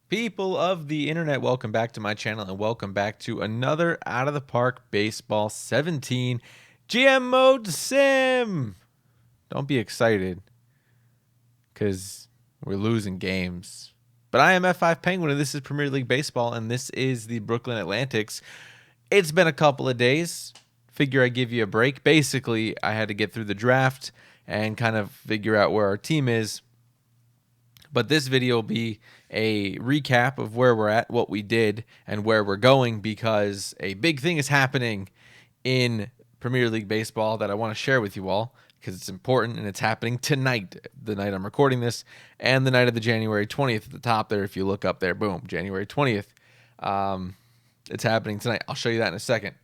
People of the internet, welcome back to my channel and welcome back to another Out of the Park Baseball 17 GM Mode Sim. Don't be excited because we're losing games. But I am F5 Penguin and this is Premier League Baseball and this is the Brooklyn Atlantics. It's been a couple of days. Figure I give you a break. Basically, I had to get through the draft and kind of figure out where our team is. But this video will be a recap of where we're at, what we did, and where we're going because a big thing is happening in Premier League Baseball that I want to share with you all because it's important and it's happening tonight, the night I'm recording this, and the night of the January 20th at the top there. If you look up there, boom, January 20th. It's happening tonight. I'll show you that in a second.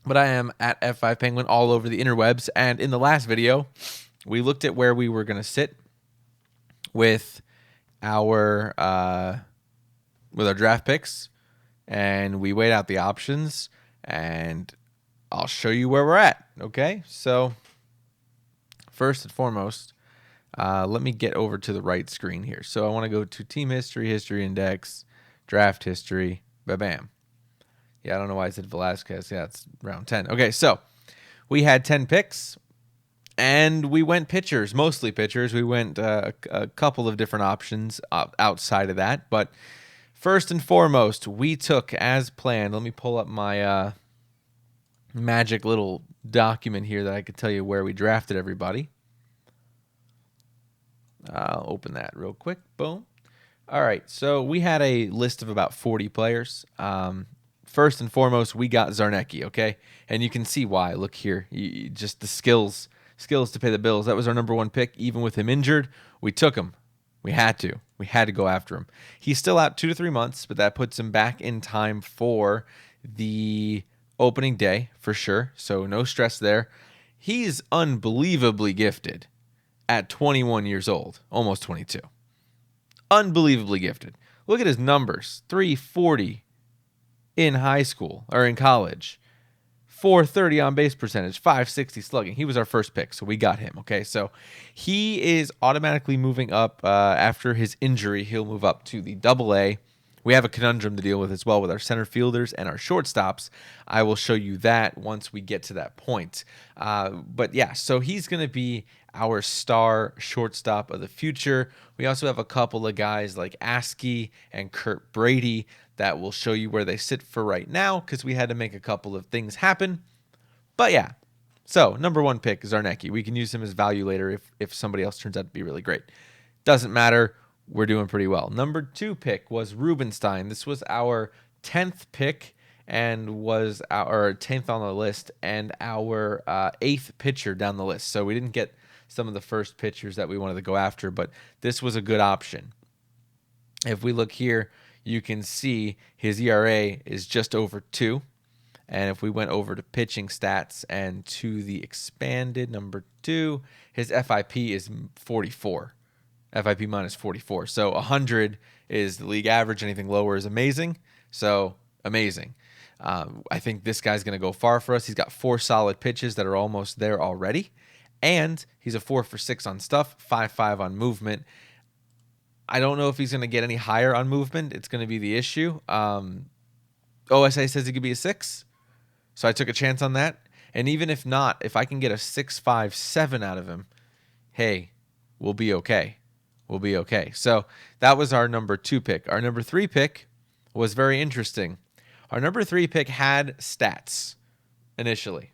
But I am at F5 Penguin all over the interwebs, and in the last video, we looked at where we were going to sit with our draft picks, and we weighed out the options, and I'll show you where we're at. Okay, so first and foremost, let me get over to the right screen here. So I want to go to team history, history index, draft history, bam. Yeah, I don't know why I said Velasquez. Yeah, it's round 10. Okay, so we had 10 picks. And we went pitchers, mostly pitchers. We went a couple of different options outside of that. But first and foremost, we took as planned. Let me pull up my magic little document here that I could tell you where we drafted everybody. I'll open that real quick. Boom. All right. So we had a list of about 40 players. First and foremost, we got Zarnecki, okay? And you can see why. Look here. Just the skills to pay the bills. That was our number one pick. Even with him injured, we took him. We had to go after him. He's still out 2 to 3 months, but that puts him back in time for the opening day for sure. So no stress there. He's unbelievably gifted at 21 years old, almost 22. Unbelievably gifted. Look at his numbers. 340 in high school or in college. 430 on base percentage, 560 slugging. He was our first pick, so we got him. Okay, so he is automatically moving up after his injury. He'll move up to the AA. We have a conundrum to deal with as well with our center fielders and our shortstops. I will show you that once we get to that point. But yeah, so he's going to be our star shortstop of the future. We also have a couple of guys like Askey and Kurt Brady that will show you where they sit for right now because we had to make a couple of things happen. But yeah, so number one pick is Zarnecki. We can use him as value later if somebody else turns out to be really great. Doesn't matter. We're doing pretty well. Number two pick was Rubenstein. This was our 10th pick and was our 10th on the list and our 8th pitcher down the list. So we didn't get some of the first pitchers that we wanted to go after, but this was a good option. If we look here, you can see his ERA is just over 2. And if we went over to pitching stats and to the expanded number 2, his FIP is 44. FIP minus 44. So 100 is the league average. Anything lower is amazing. So amazing. I think this guy's going to go far for us. He's got 4 solid pitches that are almost there already. And he's a 4 for 6 on stuff, 5-5 on movement. I don't know if he's going to get any higher on movement. It's going to be the issue. OSA says he could be a 6. So I took a chance on that. And even if not, if I can get a 6.57 out of him, hey, we'll be okay. We'll be okay. So that was our number 2 pick. Our number 3 pick was very interesting. Our number 3 pick had stats initially.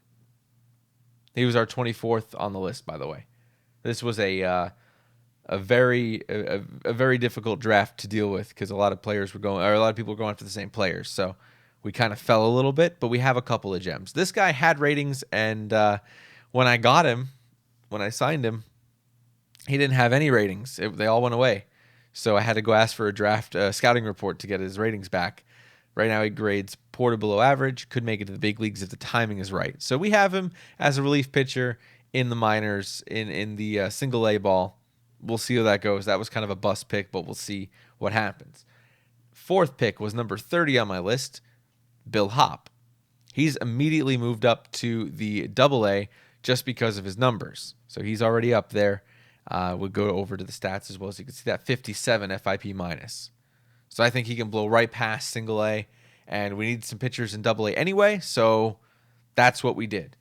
He was our 24th on the list, by the way. This was a very difficult draft to deal with because a lot of people were going after the same players. So we kind of fell a little bit, but we have a couple of gems. This guy had ratings, and when I got him, when I signed him, he didn't have any ratings. They all went away. So I had to go ask for a draft scouting report to get his ratings back. Right now he grades poor to below average, could make it to the big leagues if the timing is right. So we have him as a relief pitcher in the minors, in the single A ball. We'll see how that goes. That was kind of a bust pick, but we'll see what happens. 4th pick was number 30 on my list, Bill Hopp. He's immediately moved up to the AA just because of his numbers. So he's already up there. We'll go over to the stats as well. So you can see that 57 FIP minus. So I think he can blow right past single A, and we need some pitchers in double A anyway, so that's what we did.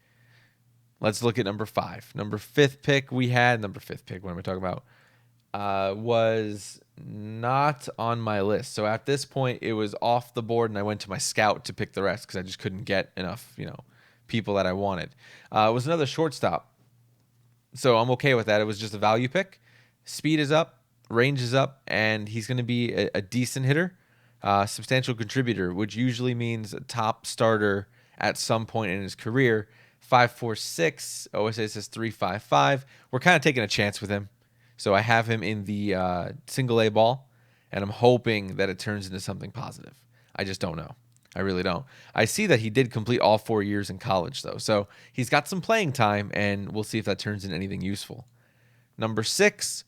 Let's look at number 5. Number 5th pick we had, number 5th pick, what am I talking about? Was not on my list. So at this point, it was off the board, and I went to my scout to pick the rest because I just couldn't get enough, people that I wanted. It was another shortstop, so I'm okay with that. It was just a value pick. Speed is up, range is up, and he's going to be a decent hitter, substantial contributor, which usually means a top starter at some point in his career. 5.46, OSA says 3.55. We're kind of taking a chance with him. So I have him in the single A ball, and I'm hoping that it turns into something positive. I just don't know. I really don't. I see that he did complete all 4 years in college, though. So he's got some playing time, and we'll see if that turns into anything useful. Number 6,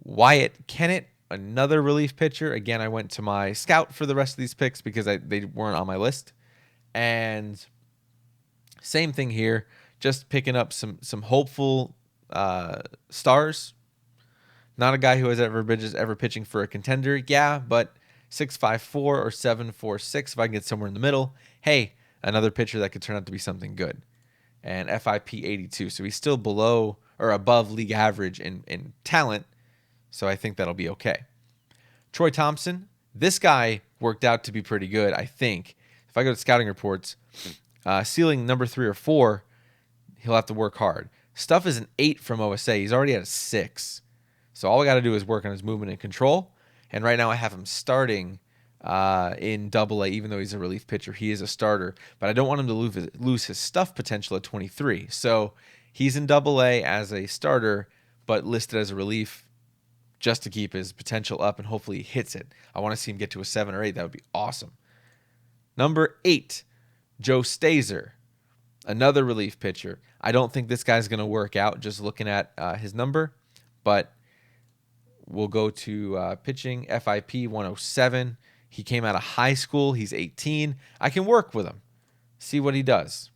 Wyatt Kennett, another relief pitcher. Again, I went to my scout for the rest of these picks because they weren't on my list. And same thing here, just picking up some hopeful stars. Not a guy who has ever pitching for a contender, yeah, but 6.54 or 7.46 if I can get somewhere in the middle. Hey, another pitcher that could turn out to be something good. And FIP 82, so he's still below or above league average in talent, so I think that'll be okay. Troy Thompson, this guy worked out to be pretty good, I think. If I go to scouting reports, ceiling number 3 or 4, he'll have to work hard. Stuff is an 8 from OSA. He's already at a 6. So all we got to do is work on his movement and control. And right now I have him starting in double A, even though he's a relief pitcher. He is a starter. But I don't want him to lose his stuff potential at 23. So he's in double A as a starter, but listed as a relief just to keep his potential up, and hopefully he hits it. I want to see him get to a 7 or 8. That would be awesome. Number 8, Joe Stazer, another relief pitcher. I don't think this guy's going to work out just looking at his number, but we'll go to pitching, FIP 107. He came out of high school. He's 18. I can work with him, see what he does.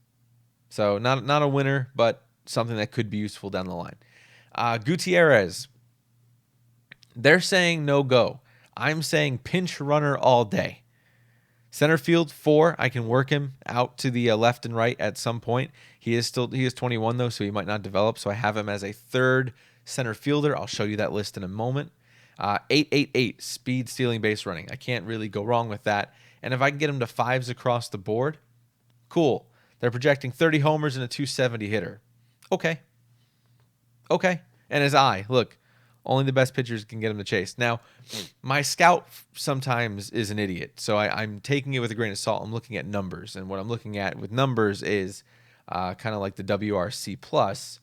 So not a winner, but something that could be useful down the line. Gutierrez, they're saying no go. I'm saying pinch runner all day. Center field 4, I can work him out to the left and right at some point. He is 21 though, so he might not develop. So I have him as a 3rd center fielder. I'll show you that list in a moment. 8.88 speed, stealing, base running. I can't really go wrong with that. And if I can get him to 5s across the board, cool. They're projecting 30 homers and a 270 hitter. Okay. And his eye, look. Only the best pitchers can get him to chase. Now, my scout sometimes is an idiot, so I'm taking it with a grain of salt. I'm looking at numbers, and what I'm looking at with numbers is kind of like the WRC plus.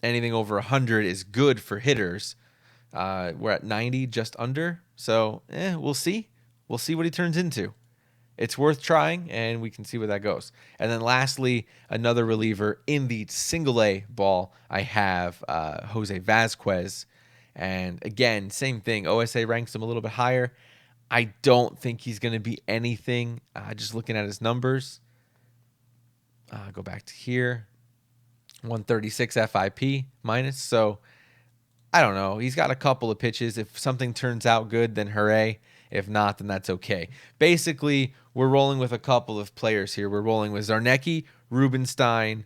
Anything over 100 is good for hitters. We're at 90, just under, so we'll see. We'll see what he turns into. It's worth trying, and we can see where that goes. And then lastly, another reliever in the single A ball, I have Jose Vasquez. And again, same thing. OSA ranks him a little bit higher. I don't think he's going to be anything. Just looking at his numbers. Go back to here. 136 FIP minus. So I don't know. He's got a couple of pitches. If something turns out good, then hooray. If not, then that's okay. Basically, we're rolling with a couple of players here. We're rolling with Zarnecki, Rubenstein,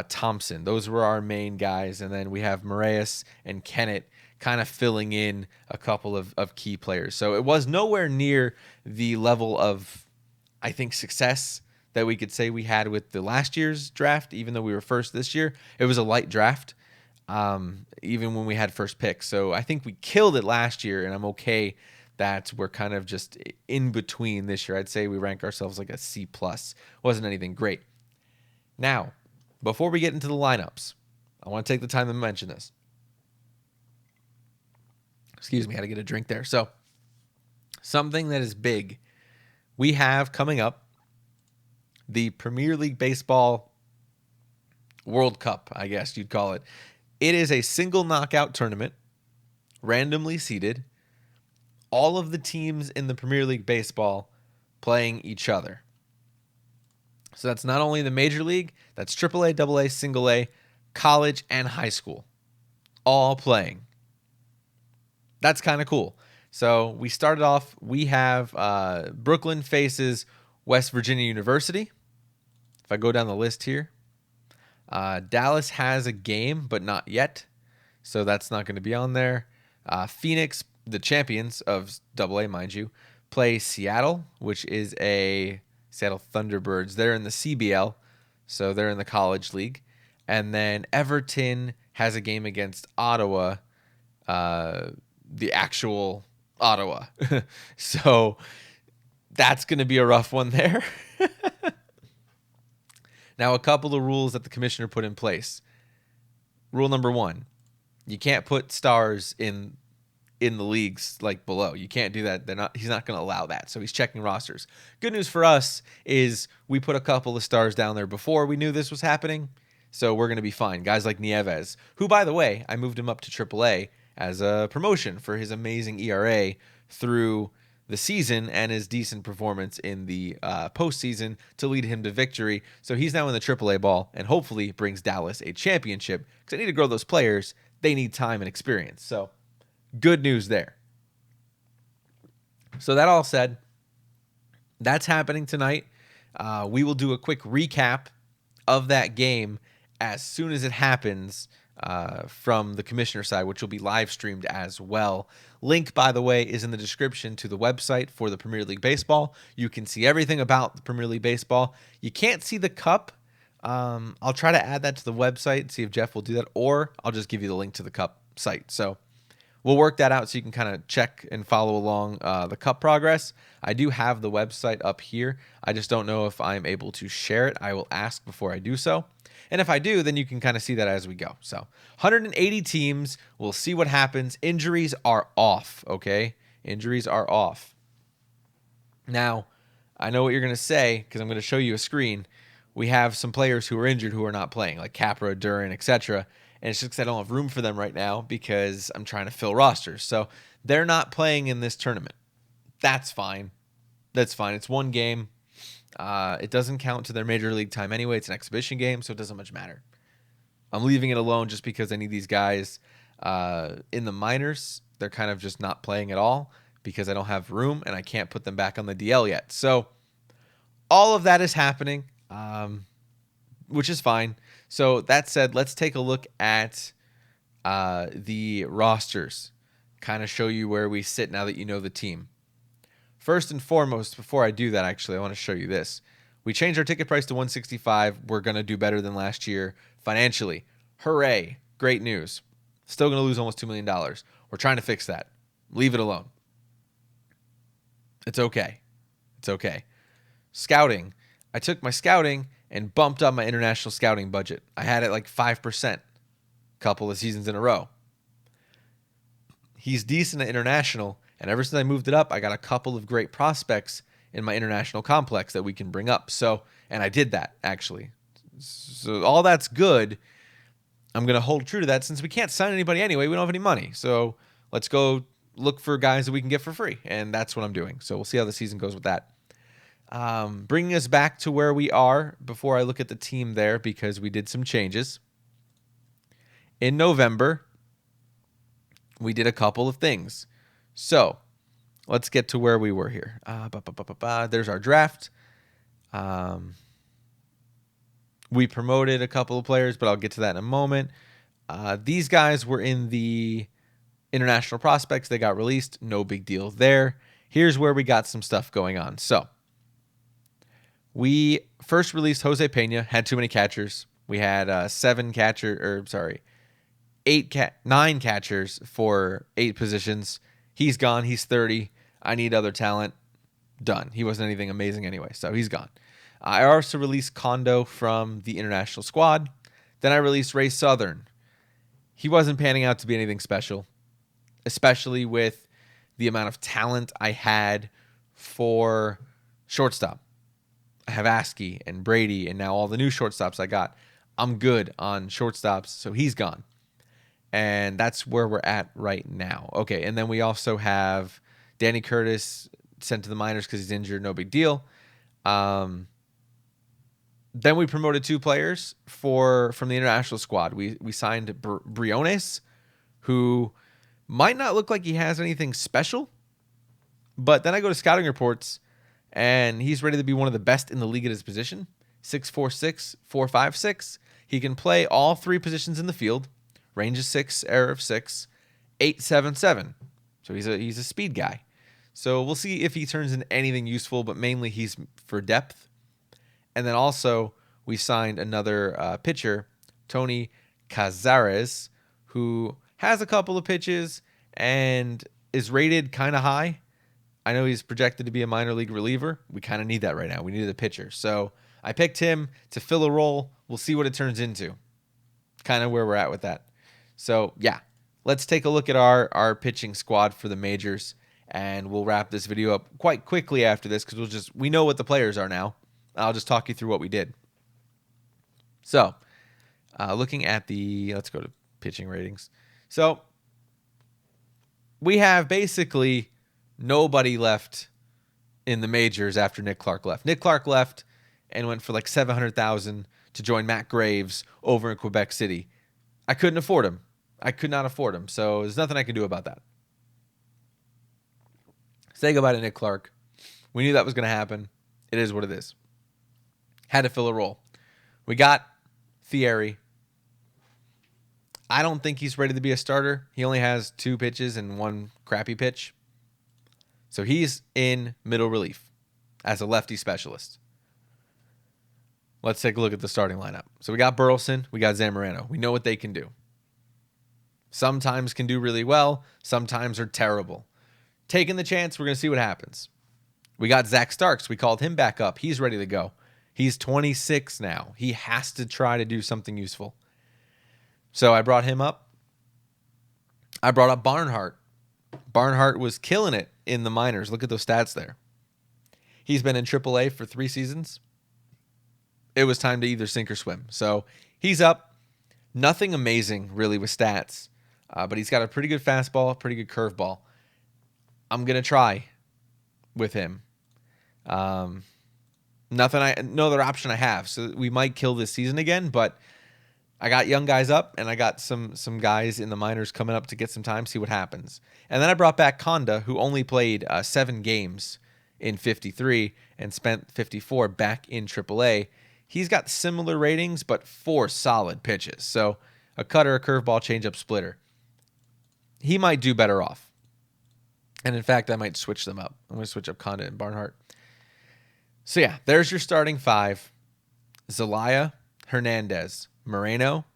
Thompson. Those were our main guys. And then we have Moraes and Kennett kind of filling in a couple of key players. So it was nowhere near the level of, I think, success that we could say we had with the last year's draft, even though we were first this year. It was a light draft, even when we had first pick. So I think we killed it last year, and I'm okay that we're kind of just in between this year. I'd say we rank ourselves like a C+. Wasn't anything great. Now, before we get into the lineups, I want to take the time to mention this. Excuse me, I had to get a drink there. So, something that is big. We have coming up the Premier League Baseball World Cup, I guess you'd call it. It is a single knockout tournament, randomly seeded. All of the teams in the Premier League Baseball playing each other. So that's not only the Major League, that's AAA, AA, Single A, college, and high school. all playing. That's kind of cool. So we started off, we have Brooklyn faces West Virginia University. If I go down the list here, Dallas has a game, but not yet. So that's not going to be on there. Phoenix, the champions of AA, mind you, play Seattle, which is a Seattle Thunderbirds. They're in the CBL, so they're in the college league. And then Everton has a game against Ottawa, the actual Ottawa. So that's going to be a rough one there. Now, a couple of rules that the commissioner put in place. Rule number 1, you can't put stars in the leagues like below. You can't do that. He's not going to allow that. So he's checking rosters. Good news for us is we put a couple of stars down there before we knew this was happening. So we're going to be fine. Guys like Nieves, who, by the way, I moved him up to AAA as a promotion for his amazing ERA through the season and his decent performance in the postseason to lead him to victory. So he's now in the AAA ball and hopefully brings Dallas a championship because they need to grow those players. They need time and experience. So good news there. So that all said, that's happening tonight. We will do a quick recap of that game as soon as it happens from the commissioner side, which will be live streamed as well. Link, by the way, is in the description to the website for the Premier League Baseball. You can see everything about the Premier League Baseball. You can't see the cup. I'll try to add that to the website, see if Jeff will do that, or I'll just give you the link to the cup site. So we'll work that out so you can kind of check and follow along the cup progress. I do have the website up here. I just don't know if I'm able to share it. I will ask before I do so. And if I do, then you can kind of see that as we go. So 180 teams. We'll see what happens. Injuries are off, okay? Injuries are off. Now, I know what you're going to say because I'm going to show you a screen. We have some players who are injured who are not playing, like Capra, Duran, etc. And it's just because I don't have room for them right now because I'm trying to fill rosters. So they're not playing in this tournament. That's fine. That's fine. It's one game. It doesn't count to their major league time anyway. It's an exhibition game, so it doesn't much matter. I'm leaving it alone just because I need these guys in the minors. They're kind of just not playing at all because I don't have room and I can't put them back on the DL yet. So all of that is happening, which is fine. So that said, let's take a look at the rosters, kind of show you where we sit now that you know the team. First and foremost, before I do that, actually, I want to show you this. We changed our ticket price to $165. We're going to do better than last year financially. Hooray. Great news. Still going to lose almost $2 million. We're trying to fix that. Leave it alone. It's okay. It's okay. Scouting. I took my scouting and bumped up my international scouting budget. I had it like 5% a couple of seasons in a row. He's decent at international. And ever since I moved it up, I got a couple of great prospects in my international complex that we can bring up. So, and I did that, actually. So all that's good. I'm going to hold true to that since we can't sign anybody anyway. We don't have any money. So let's go look for guys that we can get for free. And that's what I'm doing. So we'll see how the season goes with that. Bringing us back to where we are before I look at the team there because we did some changes. In November, we did a couple of things. So let's get to where we were here. There's our draft. We promoted a couple of players, but I'll get to that in a moment. These guys were in the international prospects. They got released. No big deal there. Here's where we got some stuff going on. So we first released Jose Pena. Had too many catchers. We had 9 catchers for 8 positions. He's gone. He's 30. I need other talent. Done. He wasn't anything amazing anyway, so he's gone. I also released Kondo from the international squad. Then I released Ray Southern. He wasn't panning out to be anything special, especially with the amount of talent I had for shortstop. I have Askey and Brady and now all the new shortstops I got. I'm good on shortstops, so he's gone. And that's where we're at right now. Okay, and then we also have Danny Curtis sent to the minors because he's injured. No big deal. Then we promoted 2 players from the international squad. We signed Briones, who might not look like he has anything special, but then I go to scouting reports, and he's ready to be one of the best in the league at his position. 6'4", 4.56. He can play all three positions in the field. Range is 6, error of 6, 8.77. So he's a speed guy. So we'll see if he turns into anything useful, but mainly he's for depth. And then also we signed another pitcher, Tony Cazares, who has a couple of pitches and is rated kind of high. I know he's projected to be a minor league reliever. We kind of need that right now. We need a pitcher. So I picked him to fill a role. We'll see what it turns into. Kind of where we're at with that. So yeah, let's take a look at our pitching squad for the majors, and we'll wrap this video up quite quickly after this because we know what the players are now. I'll just talk you through what we did. So looking at let's go to pitching ratings. So we have basically nobody left in the majors after Nick Clark left. Nick Clark left and went for like $700,000 to join Matt Graves over in Quebec City. I couldn't afford him. I could not afford him. So there's nothing I can do about that. Say goodbye to Nick Clark. We knew that was going to happen. It is what it is. Had to fill a role. We got Thierry. I don't think he's ready to be a starter. He only has 2 pitches and 1 crappy pitch. So he's in middle relief as a lefty specialist. Let's take a look at the starting lineup. So we got Burleson, we got Zamorano. We know what they can do. Sometimes can do really well, sometimes are terrible. Taking the chance, we're going to see what happens. We got Zach Starks. We called him back up. He's ready to go. He's 26 now. He has to try to do something useful. So I brought him up. I brought up Barnhart. Barnhart was killing it in the minors. Look at those stats there. He's been in AAA for 3 seasons. It was time to either sink or swim. So he's up. Nothing amazing, really, with stats. But he's got a pretty good fastball, pretty good curveball. I'm going to try with him. No other option I have. So we might kill this season again, but I got young guys up, and I got some guys in the minors coming up to get some time, see what happens. And then I brought back Conda, who only played 7 games in 53 and spent 54 back in AAA. He's got similar ratings, but 4 solid pitches. So a cutter, a curveball, changeup, splitter. He might do better off. And in fact, I might switch them up. I'm going to switch up Conda and Barnhart. So yeah, there's your starting 5. Zelaya, Hernandez, Moreno,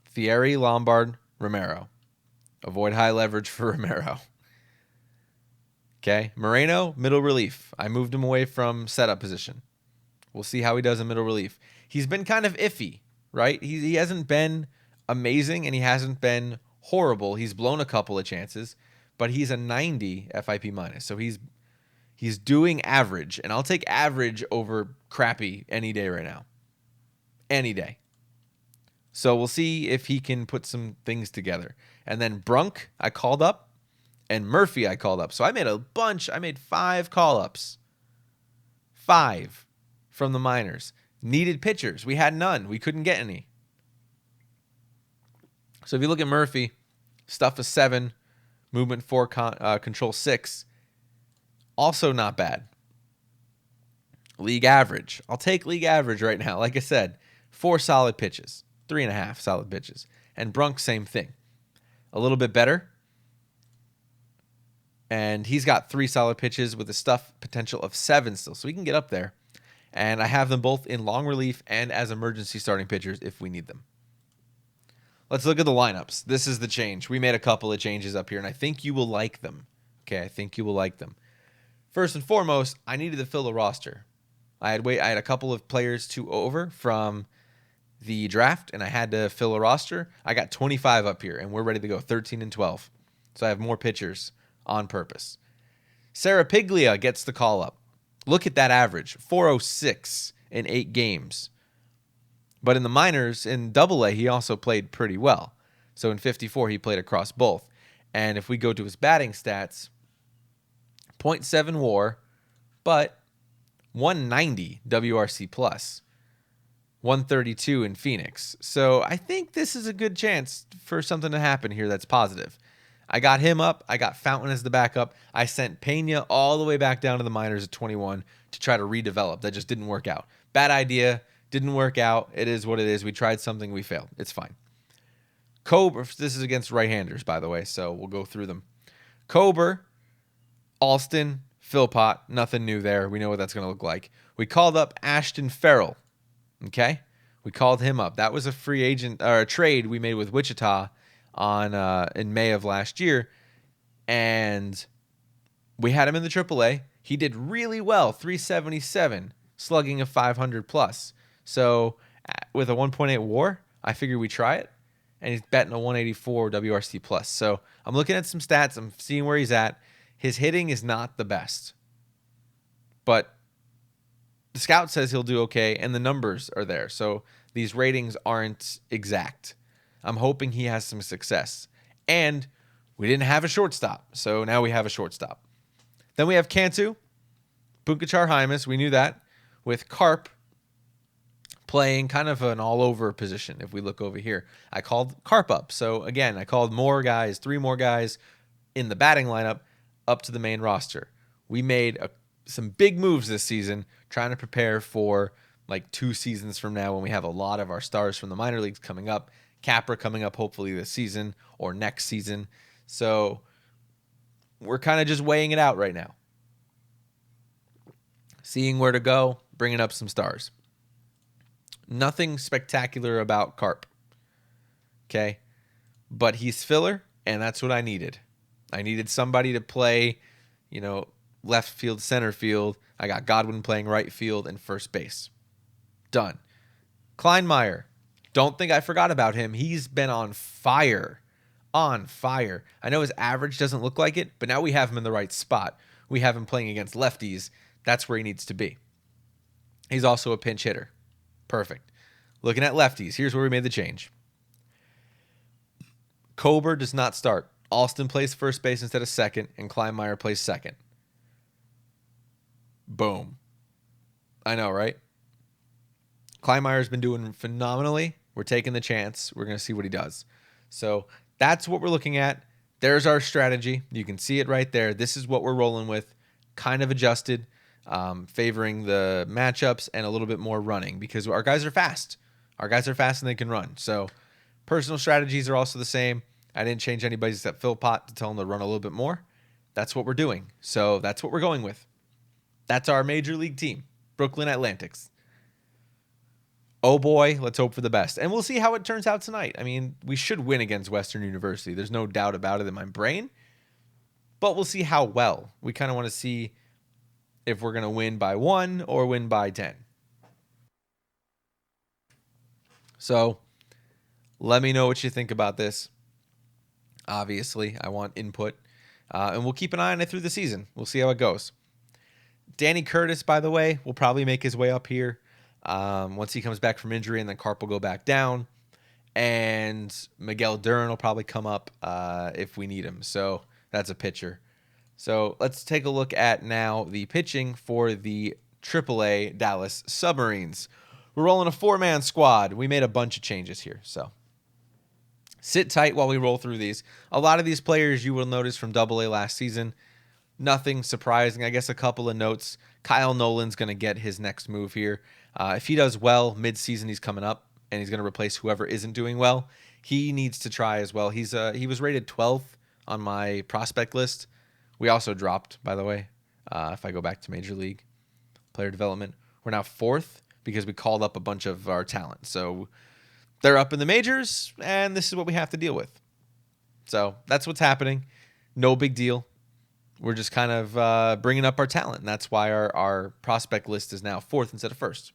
Thierry, Lombard, Romero. Avoid high leverage for Romero. Okay, Moreno, middle relief. I moved him away from setup position. We'll see how he does in middle relief. He's been kind of iffy, right? He hasn't been amazing, and he hasn't been horrible. He's blown a couple of chances, but he's a 90 FIP minus. So he's doing average, and I'll take average over crappy any day right now. Any day. So we'll see if he can put some things together. And then Brunk, I called up, and Murphy, I called up. So I made a bunch. I made 5 call-ups. 5 from the minors. Needed pitchers. We had none. We couldn't get any. So if you look at Murphy, stuff is 7, movement 4, control 6. Also not bad. League average. I'll take league average right now. Like I said, 4 solid pitches. 3.5 solid pitches. And Brunk, same thing. A little bit better. And he's got 3 solid pitches with a stuff potential of 7 still. So we can get up there. And I have them both in long relief and as emergency starting pitchers if we need them. Let's look at the lineups. This is the change. We made a couple of changes up here, and I think you will like them. Okay, I think you will like them. First and foremost, I needed to fill a roster. I had a couple of players to over from the draft, and I had to fill a roster. I got 25 up here, and we're ready to go, 13 and 12. So I have more pitchers on purpose. Sarah Piglia gets the call up. Look at that average, 406 in 8 games. But in the minors, in AA, he also played pretty well. So in 54, he played across both. And if we go to his batting stats, .7 WAR, but 190 WRC plus. 132 in Phoenix. So I think this is a good chance for something to happen here that's positive. I got him up. I got Fountain as the backup. I sent Pena all the way back down to the minors at 21 to try to redevelop. That just didn't work out. Bad idea. Didn't work out. It is what it is. We tried something. We failed. It's fine. Kober. This is against right-handers, by the way, so we'll go through them. Kober, Alston, Philpott. Nothing new there. We know what that's going to look like. We called up Ashton Farrell. Okay? We called him up. That was a free agent or a trade we made with Wichita on in May of last year, and we had him in the AAA. He did really well, 377, slugging of 500 plus. So with a 1.8 WAR, I figured we try it, and he's betting a 184 WRC plus. So I'm looking at some stats. I'm seeing where he's at. His hitting is not the best, but the scout says he'll do okay, and the numbers are there. So these ratings aren't exact. I'm hoping he has some success. And we didn't have a shortstop, so now we have a shortstop. Then we have Cantu, Bunkachar Hymas, we knew that, with Carp playing kind of an all-over position. If we look over here, I called Carp up. So again, I called more guys, 3 more guys in the batting lineup up to the main roster. We made some big moves this season, trying to prepare for like 2 seasons from now when we have a lot of our stars from the minor leagues coming up. Capra coming up hopefully this season or next season. So we're kind of just weighing it out right now. Seeing where to go, bringing up some stars. Nothing spectacular about Carp. Okay? But he's filler, and that's what I needed. I needed somebody to play, left field, center field. I got Godwin playing right field and first base. Done. Kleinmeyer. Don't think I forgot about him. He's been on fire. On fire. I know his average doesn't look like it, but now we have him in the right spot. We have him playing against lefties. That's where he needs to be. He's also a pinch hitter. Perfect. Looking at lefties, here's where we made the change. Kober does not start. Alston plays first base instead of second, and Kleinmeyer plays second. Boom. I know, right? Kleinmeyer's been doing phenomenally. We're taking the chance. We're going to see what he does. So that's what we're looking at. There's our strategy. You can see it right there. This is what we're rolling with. Kind of adjusted, favoring the matchups and a little bit more running because our guys are fast. Our guys are fast and they can run. So personal strategies are also the same. I didn't change anybody's except Philpott to tell him to run a little bit more. That's what we're doing. So that's what we're going with. That's our major league team, Brooklyn Atlantics. Oh boy, let's hope for the best. And we'll see how it turns out tonight. I mean, we should win against Western University. There's no doubt about it in my brain. But we'll see how well. We kind of want to see if we're going to win by 1 or win by 10. So let me know what you think about this. Obviously, I want input. And we'll keep an eye on it through the season. We'll see how it goes. Danny Curtis, by the way, will probably make his way up here once he comes back from injury, and then Carp will go back down. And Miguel Duran will probably come up if we need him. So that's a pitcher. So let's take a look at now the pitching for the AAA Dallas Submarines. We're rolling a 4-man squad. We made a bunch of changes here. So sit tight while we roll through these. A lot of these players you will notice from AA last season. Nothing surprising. I guess a couple of notes. Kyle Nolan's going to get his next move here. If he does well mid-season, he's coming up, and he's going to replace whoever isn't doing well. He needs to try as well. He was rated 12th on my prospect list. We also dropped, by the way, if I go back to Major League Player Development. We're now 4th because we called up a bunch of our talent. So they're up in the majors, and this is what we have to deal with. So that's what's happening. No big deal. We're just kind of bringing up our talent, and that's why our prospect list is now 4th instead of 1st.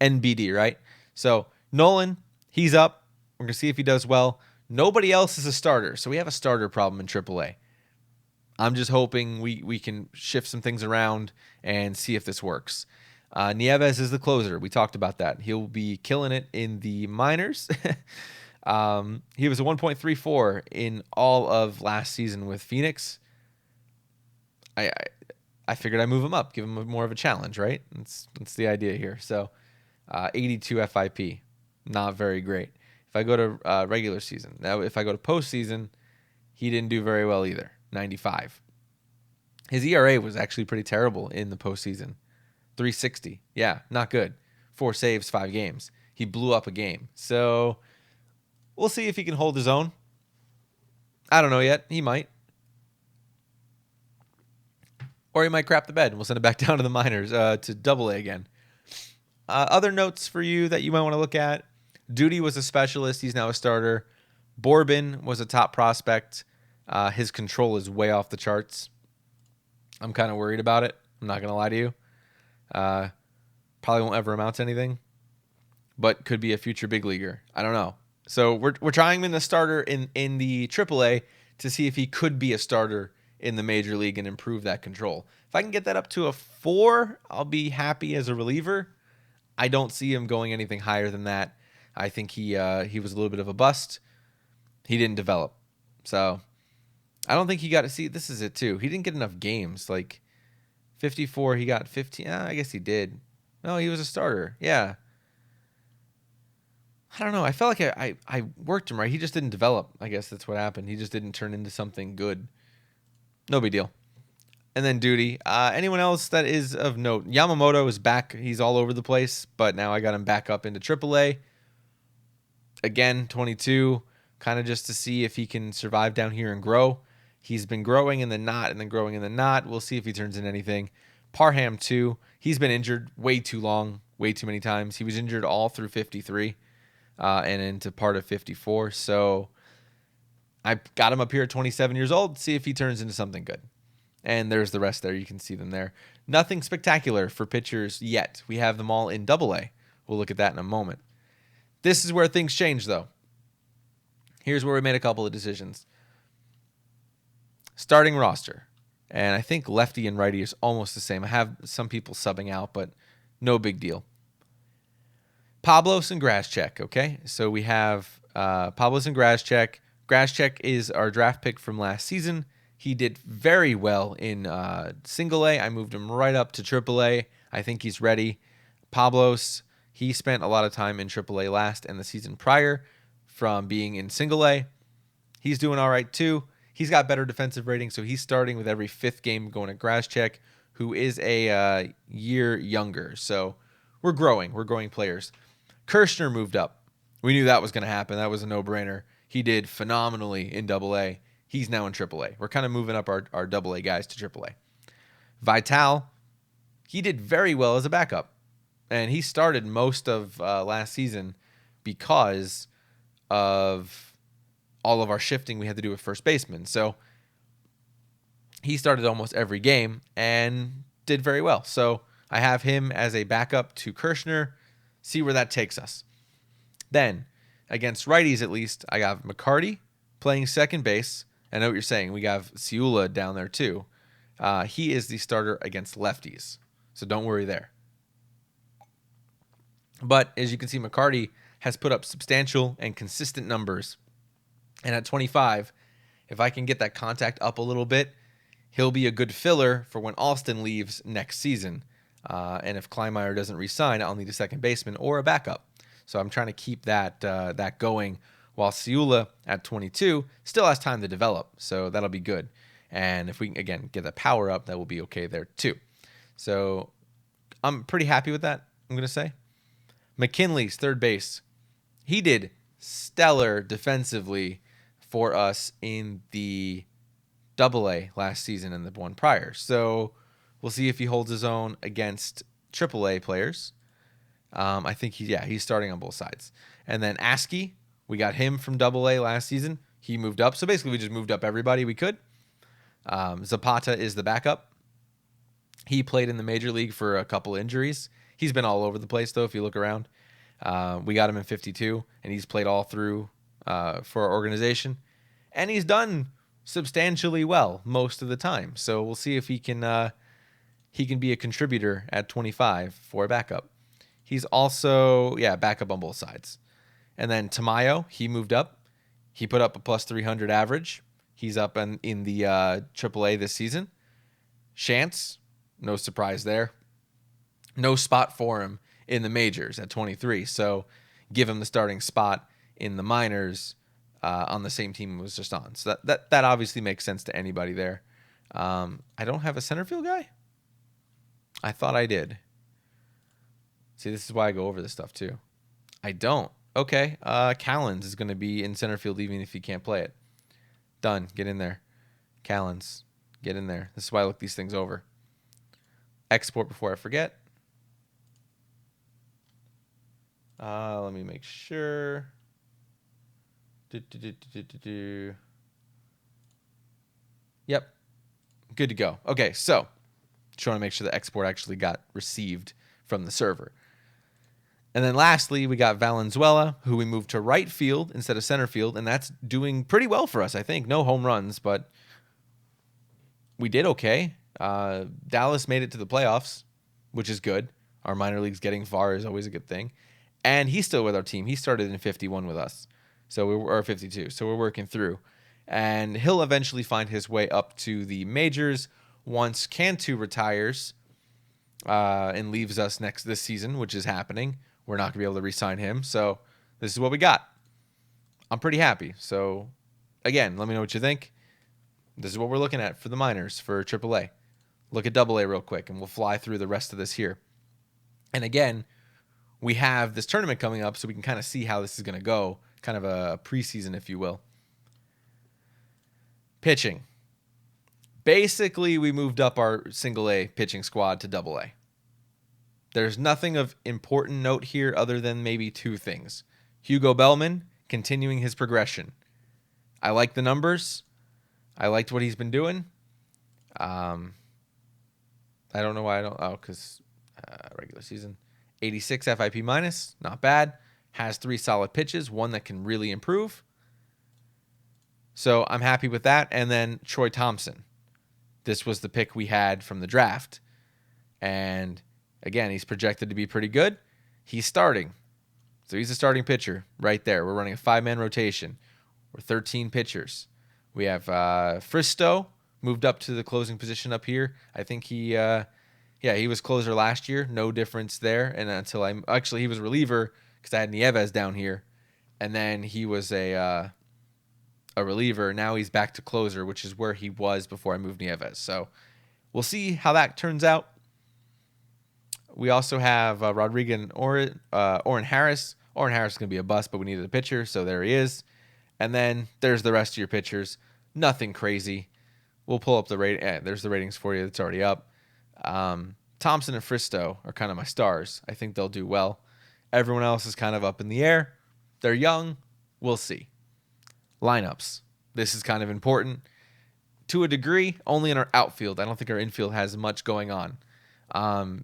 NBD, right? So Nolan, he's up. We're going to see if he does well. Nobody else is a starter, so we have a starter problem in AAA. I'm just hoping we can shift some things around and see if this works. Nieves is the closer. We talked about that. He'll be killing it in the minors. He was a 1.34 in all of last season with Phoenix. I figured I'd move him up, give him more of a challenge, right? That's the idea here. So 82 FIP. Not very great. If I go to regular season, now if I go to postseason, he didn't do very well either. 95. His ERA was actually pretty terrible in the postseason. 360. Yeah, not good. 4 saves, 5 games. He blew up a game. So we'll see if he can hold his own. I don't know yet. He might. Or he might crap the bed and we'll send it back down to the minors, to Double A again. Other notes for you that you might want to look at. Duty was a specialist. He's now a starter. Borbin was a top prospect. His control is way off the charts. I'm kind of worried about it. I'm not going to lie to you. Probably won't ever amount to anything, but could be a future big leaguer. I don't know. So we're trying him in the starter in the AAA to see if he could be a starter in the major league and improve that control. If I can get that up to a 4, I'll be happy as a reliever. I don't see him going anything higher than that. I think he was a little bit of a bust. He didn't develop. So I don't think he got to see. This is it too. He didn't get enough games. Like 54, he got 15. I guess he did. No, he was a starter. Yeah. I don't know. I felt like I worked him right. He just didn't develop. I guess that's what happened. He just didn't turn into something good. No big deal. And then Duty. Anyone else that is of note? Yamamoto is back. He's all over the place, but now I got him back up into AAA. Again, 22, kind of just to see if he can survive down here and grow. He's been growing and then not, and then growing and then not. We'll see if he turns into anything. Parham, too. He's been injured way too long, way too many times. He was injured all through 53 and into part of 54. So I got him up here at 27 years old. See if he turns into something good. And there's the rest there. You can see them there. Nothing spectacular for pitchers yet. We have them all in Double-A. We'll look at that in a moment. This is where things change, though. Here's where we made a couple of decisions. Starting roster. And I think lefty and righty is almost the same. I have some people subbing out, but no big deal. Pablos and Grascheck, okay? So we have Pablos and Grascheck. Grascheck is our draft pick from last season. He did very well in Single A. I moved him right up to Triple A. I think he's ready. Pablos, he spent a lot of time in Triple A last and the season prior from being in Single A. He's doing all right, too. He's got better defensive rating, so he's starting with every 5th game going to Grascheck, who is a year younger. So we're growing. We're growing players. Kirshner moved up. We knew that was going to happen. That was a no-brainer. He did phenomenally in Double-A. He's now in Triple-A. We're kind of moving up our Double-A guys to Triple-A. Vital, he did very well as a backup. And he started most of last season because of all of our shifting we had to do with first baseman. So he started almost every game and did very well. So I have him as a backup to Kirshner. See where that takes us. Then, against righties at least, I got McCarty playing second base. I know what you're saying. We got Ciula down there too. He is the starter against lefties. So don't worry there. But as you can see, McCarty has put up substantial and consistent numbers. And at 25, if I can get that contact up a little bit, he'll be a good filler for when Alston leaves next season. And if Kleinmeyer doesn't re-sign, I'll need a second baseman or a backup. So I'm trying to keep that going, while Ciula at 22 still has time to develop. So that'll be good. And if we can, again, get the power up, that will be okay there too. So I'm pretty happy with that, I'm going to say. McKinley's third base. He did stellar defensively for us in the Double-A last season and the one prior. So we'll see if he holds his own against Triple-A players. I think he's starting on both sides. And then Askey, we got him from Double-A last season. He moved up. So basically we just moved up everybody we could. Zapata is the backup. He played in the major league for a couple injuries. He's been all over the place, though, if you look around. We got him in 52, and he's played all through for our organization. And he's done substantially well most of the time. So we'll see if he can be a contributor at 25 for a backup. He's also, backup on both sides. And then Tamayo, he moved up. He put up a plus 300 average. He's up in the AAA this season. Shantz, no surprise there. No spot for him in the majors at 23. So give him the starting spot in the minors on the same team he was just on. So that obviously makes sense to anybody there. I don't have a center field guy. I thought I did. See, this is why I go over this stuff too. I don't. Okay. Callens is going to be in center field even if he can't play it. Done. Get in there. Callens. Get in there. This is why I look these things over. Export before I forget. Let me make sure. Yep. Good to go. Okay, so just want to make sure the export actually got received from the server. And then lastly, we got Valenzuela, who we moved to right field instead of center field, and that's doing pretty well for us, I think. No home runs, but we did okay. Dallas made it to the playoffs, which is good. Our minor leagues getting far is always a good thing. And he's still with our team. He started in 51 with us, so we were 52. So we're working through. And he'll eventually find his way up to the majors once Cantu retires and leaves us this season, which is happening. We're not going to be able to re-sign him. So this is what we got. I'm pretty happy. So, again, let me know what you think. This is what we're looking at for the minors for AAA. Look at AA real quick, and we'll fly through the rest of this here. And again, we have this tournament coming up, so we can kind of see how this is going to go. Kind of a preseason, if you will. Pitching. Basically, we moved up our single A pitching squad to AA. There's nothing of important note here other than maybe two things. Hugo Bellman continuing his progression. I like the numbers. I liked what he's been doing. I don't know why I don't. Oh, because regular season. 86 FIP minus. Not bad. Has 3 solid pitches. One that can really improve. So I'm happy with that. And then Troy Thompson. This was the pick we had from the draft. And again, he's projected to be pretty good. He's starting. So he's a starting pitcher right there. We're running a 5-man rotation. We're 13 pitchers. We have Fristo moved up to the closing position up here. I think he was closer last year. No difference there. And he was reliever because I had Nieves down here. And then he was a reliever. Now he's back to closer, which is where he was before I moved Nieves. So we'll see how that turns out. We also have Rodriguez and Oren Harris. Oren Harris is going to be a bust, but we needed a pitcher, so there he is. And then there's the rest of your pitchers. Nothing crazy. We'll pull up the rating. There's the ratings for you. It's already up. Thompson and Fristo are kind of my stars. I think they'll do well. Everyone else is kind of up in the air. They're young. We'll see. Lineups. This is kind of important. To a degree, only in our outfield. I don't think our infield has much going on.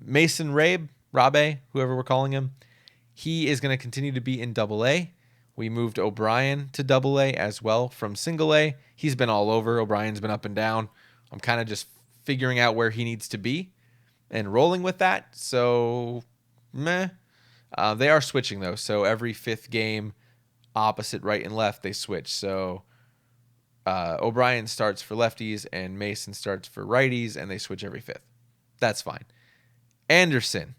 Mason Rabe, whoever we're calling him, he is going to continue to be in AA. We moved O'Brien to AA as well from single A. He's been all over. O'Brien's been up and down. I'm kind of just figuring out where he needs to be and rolling with that. So, meh. They are switching, though. So every 5th game, opposite right and left, they switch. So O'Brien starts for lefties and Mason starts for righties, and they switch every 5th. That's fine. Anderson.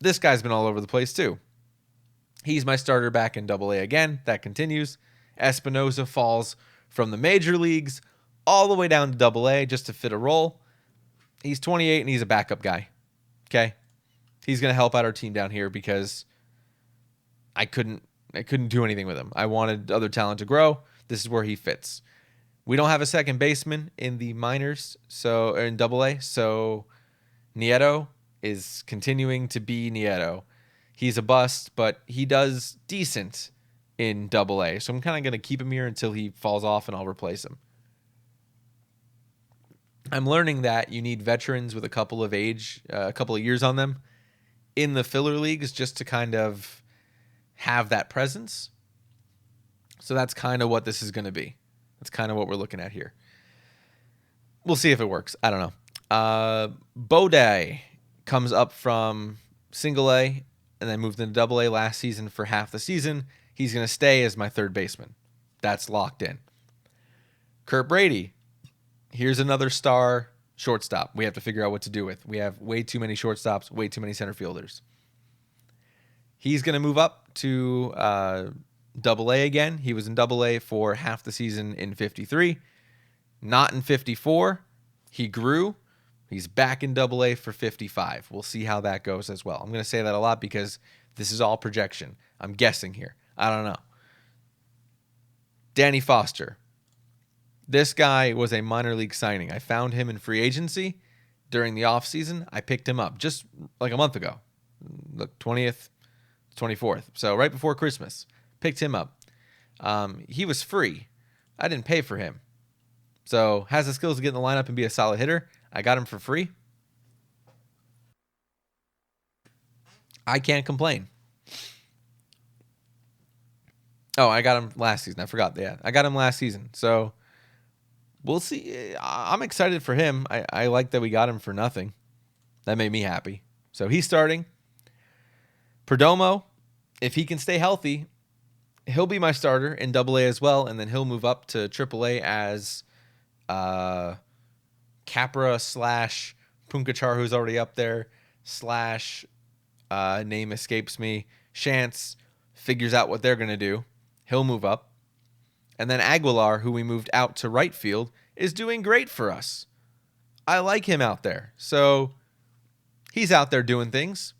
This guy's been all over the place, too. He's my starter back in AA again. That continues. Espinoza falls from the major leagues all the way down to AA just to fit a role. He's 28 and he's a backup guy. Okay? He's going to help out our team down here because I couldn't do anything with him. I wanted other talent to grow. This is where he fits. We don't have a second baseman in the minors, so in AA, so Nieto is continuing to be Nieto. He's a bust, but he does decent in AA. So I'm kind of going to keep him here until he falls off and I'll replace him. I'm learning that you need veterans with a couple of years on them in the filler leagues just to kind of have that presence. So that's kind of what this is going to be. That's kind of what we're looking at here. We'll see if it works. I don't know. Bodie comes up from single A and then moved into AA last season for half the season. He's going to stay as my third baseman. That's locked in. Kurt Brady. Here's another star shortstop we have to figure out what to do with. We have way too many shortstops, way too many center fielders. He's going to move up to Double A again. He was in Double A for half the season in 53, not in 54. He grew. He's back in Double A for 55. We'll see how that goes as well. I'm going to say that a lot because this is all projection. I'm guessing here. I don't know. Danny Foster. This guy was a minor league signing. I found him in free agency during the offseason. I picked him up just like a month ago. Look, 20th, 24th. So right before Christmas. Picked him up. He was free. I didn't pay for him. So has the skills to get in the lineup and be a solid hitter. I got him for free. I can't complain. Oh, I got him last season. I forgot. Yeah, I got him last season. So we'll see. I'm excited for him. I like that we got him for nothing. That made me happy. So he's starting. Perdomo, if he can stay healthy, he'll be my starter in Double A as well, and then he'll move up to Triple A as Capra / Punkachar, who's already up there, / name escapes me. Chance figures out what they're going to do. He'll move up. And then Aguilar, who we moved out to right field, is doing great for us. I like him out there. So he's out there doing things.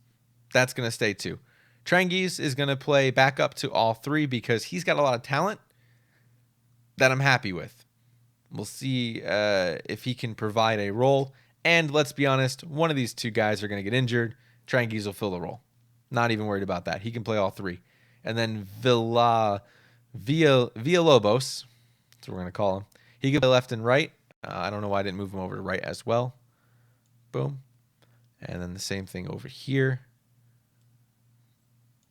That's going to stay too. Trangies is going to play back up to all three because he's got a lot of talent that I'm happy with. We'll see if he can provide a role. And let's be honest, one of these two guys are going to get injured. Trangies will fill the role. Not even worried about that. He can play all three. And then Villalobos, that's what we're going to call him. He can play left and right. I don't know why I didn't move him over to right as well. Boom. And then the same thing over here.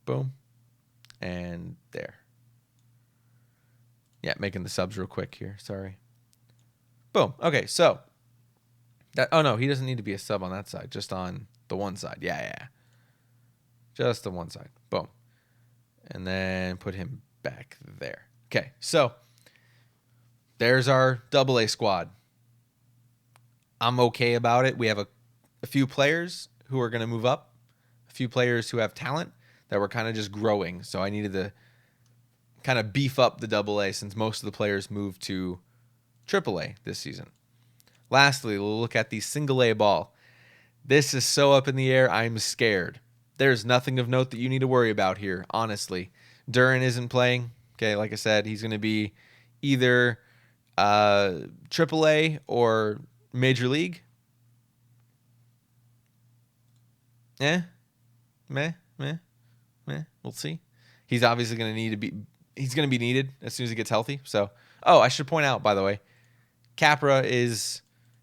Boom. And there. Yeah, making the subs real quick here. Sorry. Boom. Okay, so. Oh, no, he doesn't need to be a sub on that side. Just on the one side. Yeah. Just the one side. Boom. And then put him back there. Okay, so. There's our Double A squad. I'm okay about it. We have a few players who are going to move up. A few players who have talent that were kind of just growing. So I needed to kind of beef up the Double A since most of the players moved to Triple A this season. Lastly, we'll look at the Single A ball. This is so up in the air, I'm scared. There's nothing of note that you need to worry about here, honestly. Duran isn't playing. Okay, like I said, he's going to be either Triple A or Major League. We'll see. He's obviously going to he's going to be needed as soon as he gets healthy. So, I should point out, by the way, Capra is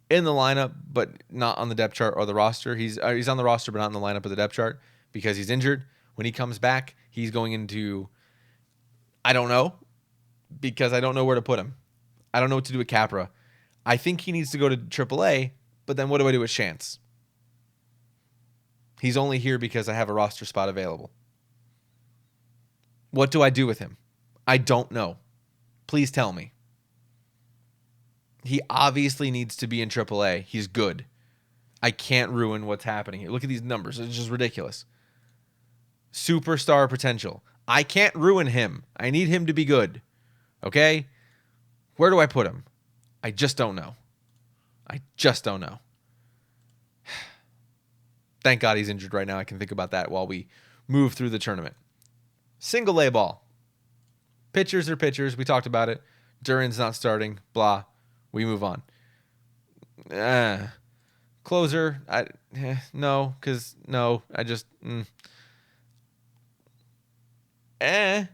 in the lineup, but not on the depth chart or the roster. He's on the roster, but not in the lineup or the depth chart because he's injured. When he comes back, he's going into, I don't know, because I don't know where to put him. I don't know what to do with Capra. I think he needs to go to AAA, but then what do I do with Chance? He's only here because I have a roster spot available. What do I do with him? I don't know. Please tell me. He obviously needs to be in AAA. He's good. I can't ruin what's happening here. Look at these numbers. It's just ridiculous. Superstar potential. I can't ruin him. I need him to be good. Okay? Where do I put him? I just don't know. Thank God he's injured right now. I can think about that while we move through the tournament. Single A ball. Pitchers are pitchers. We talked about it. Duran's not starting. Blah. We move on. Closer. No, because no. I just. The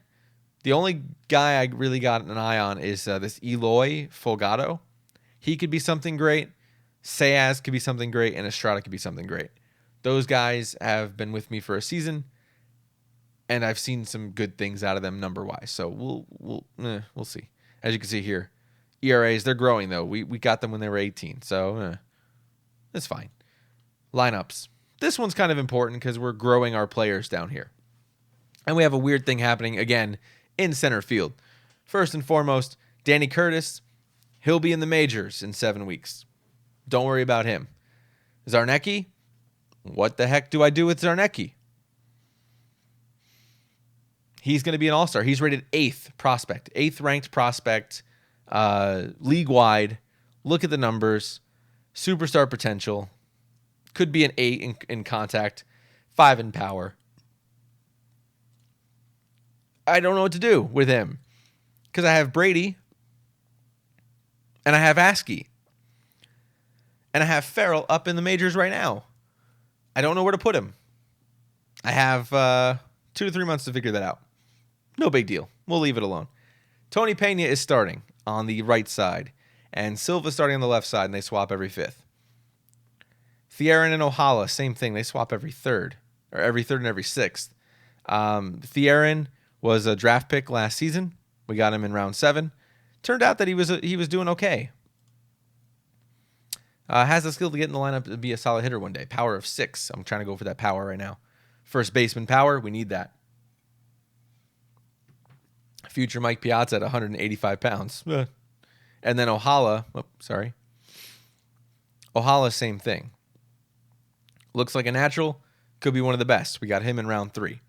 only guy I really got an eye on is this Eloy Folgado. He could be something great. Sayaz could be something great, and Estrada could be something great. Those guys have been with me for a season, and I've seen some good things out of them number-wise. So we'll see. As you can see here, ERAs, they're growing, though. We got them when they were 18, so it's fine. Lineups. This one's kind of important because we're growing our players down here. And we have a weird thing happening, again, in center field. First and foremost, Danny Curtis, he'll be in the majors in 7 weeks. Don't worry about him. Zarnecki, what the heck do I do with Zarnecki? He's going to be an all-star. He's rated 8th prospect, 8th ranked prospect, league-wide. Look at the numbers. Superstar potential. Could be an 8 in contact, 5 in power. I don't know what to do with him because I have Brady and I have Askey and I have Farrell up in the majors right now. I don't know where to put him. I have 2 to 3 months to figure that out. No big deal. We'll leave it alone. Tony Pena is starting on the right side, and Silva's starting on the left side, and they swap every 5th. Thierin and Ohala, same thing. They swap every 3rd, or every 3rd and every 6th. Thierin was a draft pick last season. We got him in round 7. Turned out that he was doing okay. Has the skill to get in the lineup to be a solid hitter one day. Power of 6. I'm trying to go for that power right now. First baseman power, we need that. Future Mike Piazza at 185 pounds. And then Ohala, Ohala, same thing. Looks like a natural. Could be one of the best. We got him in round 3.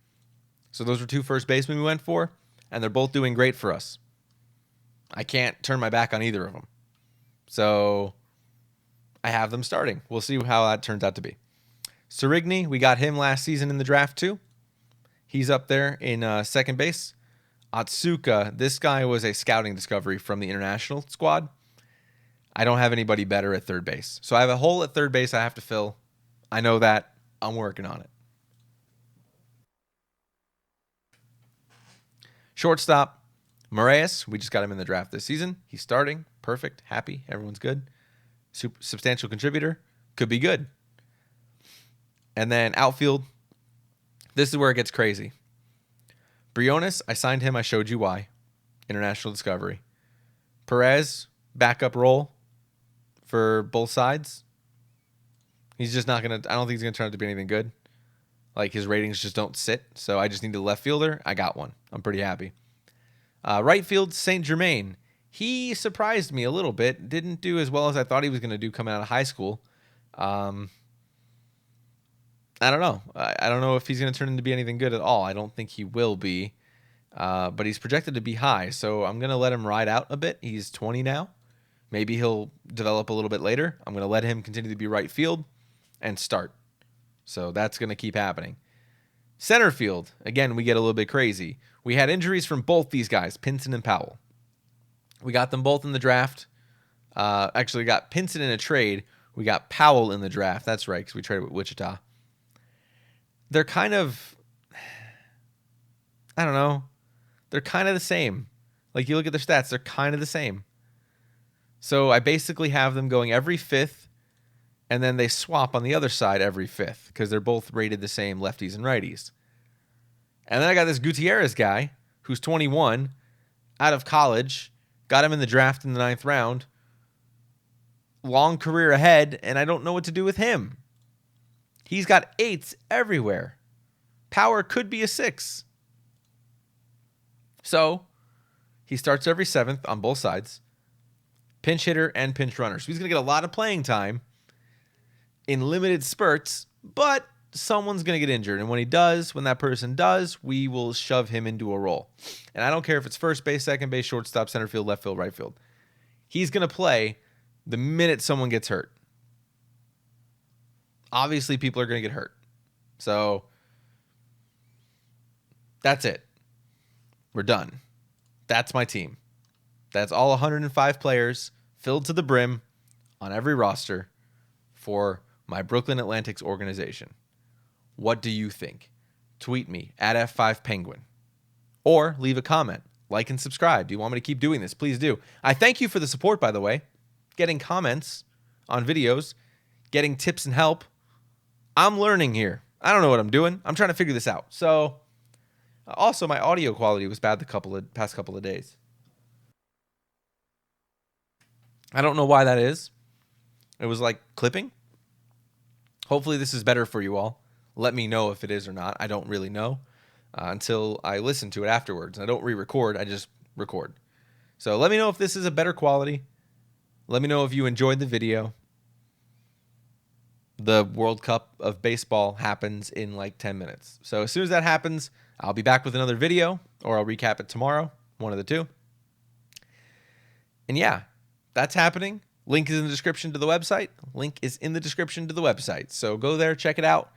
So those were 2 first basemen we went for, and they're both doing great for us. I can't turn my back on either of them. So I have them starting. We'll see how that turns out to be. Serigny, we got him last season in the draft too. He's up there in second base. Atsuka, this guy was a scouting discovery from the international squad. I don't have anybody better at third base. So I have a hole at third base I have to fill. I know that. I'm working on it. Shortstop, Moraes. We just got him in the draft this season. He's starting. Perfect. Happy. Everyone's good. Substantial contributor. Could be good. And then outfield. This is where it gets crazy. Briones, I signed him. I showed you why. International discovery. Perez, backup role for both sides. He's just not going to, I don't think he's going to turn out to be anything good. Like, his ratings just don't sit. So I just needed a left fielder. I got one. I'm pretty happy. Right field, St. Germain. He surprised me a little bit. Didn't do as well as I thought he was going to do coming out of high school. I don't know. I don't know if he's going to turn into be anything good at all. I don't think he will be. But he's projected to be high. So I'm going to let him ride out a bit. He's 20 now. Maybe he'll develop a little bit later. I'm going to let him continue to be right field and start. So that's going to keep happening. Center field, again, we get a little bit crazy. We had injuries from both these guys, Pinson and Powell. We got them both in the draft. Actually, we got Pinson in a trade. We got Powell in the draft. That's right, because we traded with Wichita. They're kind of, I don't know. They're kind of the same. Like, you look at their stats, they're kind of the same. So I basically have them going every 5th, and then they swap on the other side every 5th because they're both rated the same, lefties and righties. And then I got this Gutierrez guy who's 21, out of college, got him in the draft in the 9th round. Long career ahead, and I don't know what to do with him. He's got 8s everywhere. Power could be a 6. So he starts every 7th on both sides. Pinch hitter and pinch runner. So he's going to get a lot of playing time in limited spurts, but someone's going to get injured. And when he does, when that person does, we will shove him into a role. And I don't care if it's first base, second base, shortstop, center field, left field, right field. He's going to play the minute someone gets hurt. Obviously, people are going to get hurt. So that's it. We're done. That's my team. That's all 105 players filled to the brim on every roster for my Brooklyn Atlantics organization. What do you think? Tweet me at F5Penguin. Or leave a comment. Like and subscribe. Do you want me to keep doing this? Please do. I thank you for the support, by the way. Getting comments on videos. Getting tips and help. I'm learning here. I don't know what I'm doing. I'm trying to figure this out. So, also, my audio quality was bad the past couple of days. I don't know why that is. It was like clipping. Hopefully this is better for you all. Let me know if it is or not. I don't really know until I listen to it afterwards. I don't re-record. I just record. So let me know if this is a better quality. Let me know if you enjoyed the video. The World Cup of baseball happens in like 10 minutes. So as soon as that happens, I'll be back with another video, or I'll recap it tomorrow, one of the two. And yeah, that's happening. Link is in the description to the website. Link is in the description to the website. So go there, check it out.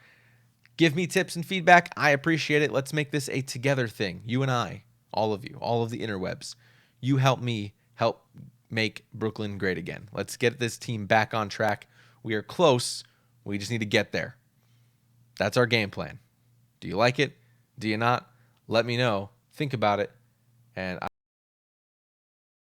Give me tips and feedback. I appreciate it. Let's make this a together thing. You and I, all of you, all of the interwebs. You help me help make Brooklyn great again. Let's get this team back on track. We are close. We just need to get there. That's our game plan. Do you like it? Do you not? Let me know. Think about it. And